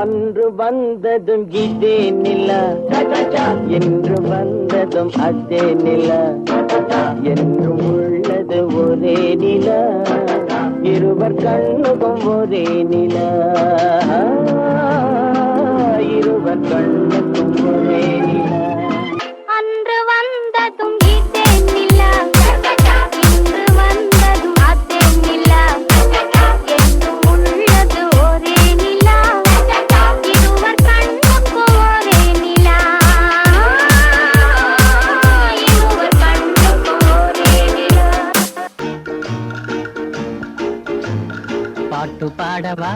அன்று வந்ததும் இதே நிலா, என்று வந்ததும் அதே நிலா, என்றும் உள்ளது ஒரே நிலா, இருவர் கண்ணுக்கும் ஒரே நிலா, இருவர் கண்ணுக்கும் ஒரே நிலா. அன்று வந்ததும் இதே நிலா, இன்று வந்ததும் அதே நிலா, என்றும் உள்ளது ஒரே நிலா, இருவர் கண்ணுக்கும் ஒரே நிலா, இருவர் கண்ணுக்கும் ஒரே நிலா. பாட்டு பாடவா,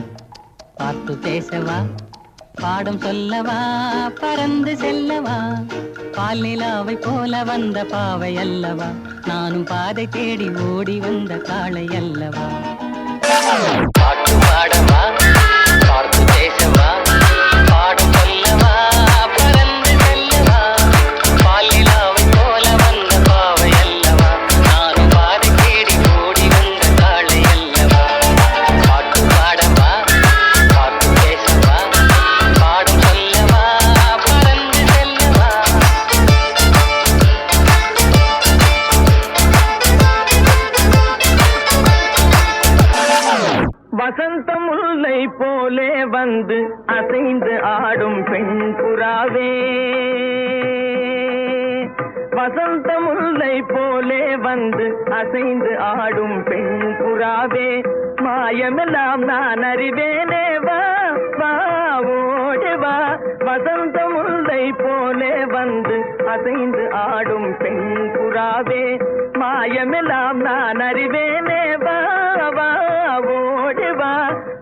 பாட்டு பேசவா, பாடம் சொல்லவா, பறந்து செல்லவா, பால் நிலாவை போல வந்த பாவை அல்லவா, நானும் பாதை தேடி ஓடி வந்த காளை அல்லவா. பாட்டு பாடவா, பாட்டு பேசவா, பாடம் சொல்லவா, பறந்து செல்லவா, பால் நிலாவை போல வந்த பாவை அல்லவா, நானும் பாதை தேடி ஓடி வந்த காளை அல்லவா. பாட்டு பாடவா, பாட்டு பேசவா, பாடம் சொல்லவா, பறந்து செல்லவா. வசந்த முல்லை போலே வந்து அசைந்து ஆடும் பெண் புறாவே, வசந்த முல்லை போலே வந்து அசைந்து ஆடும் பெண் புறாவே, மாயமெல்லாம் நான் அறிவேனே, வா வா ஓடி வா, வசந்த முல்லை போலே வந்து அசைந்து ஆடும் பெண் புறாவே, மாயமெல்லாம் நான் அறிவேனே, வா வா ஓடி வா,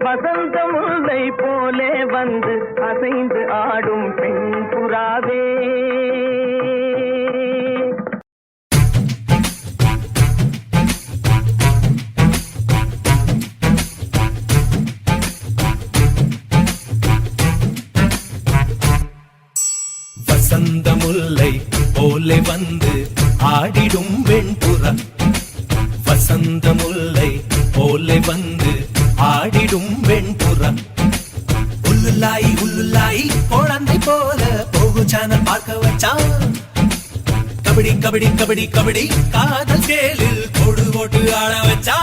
வசந்த முல்லை போலே வந்து அசைந்து ஆடும் பெண் புறாவே. வசந்த முல்லை போலே வந்து ஆடிடும் வெண்புறா, வசந்த முல்லை போலே வந்து ஆடிடும் வெண்புறா, உள்ளுலாய் உள்ளுலாய் குழந்தை போல போகு சேனல் பார்க்க வச்சான், கபடி கபடி கபடி கபடி காதல் கேளில் கொடு போட்டு ஆட வச்சா,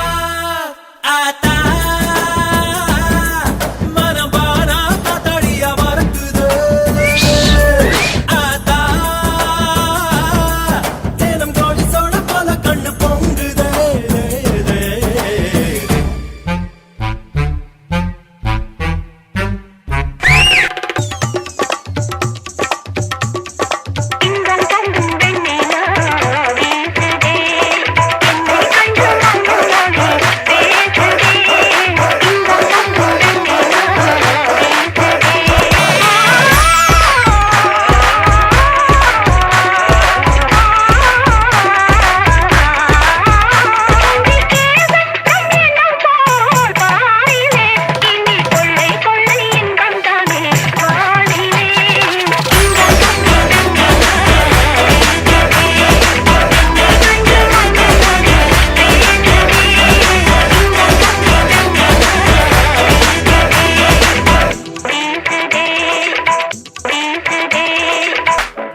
ஆத்தா மனபானா காத்தாடியா மறக்குது, ஆத்தா தேனம் கோழி சோழ போல கண்ணு பொங்குதே.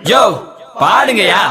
யோ பாடுங்கயா.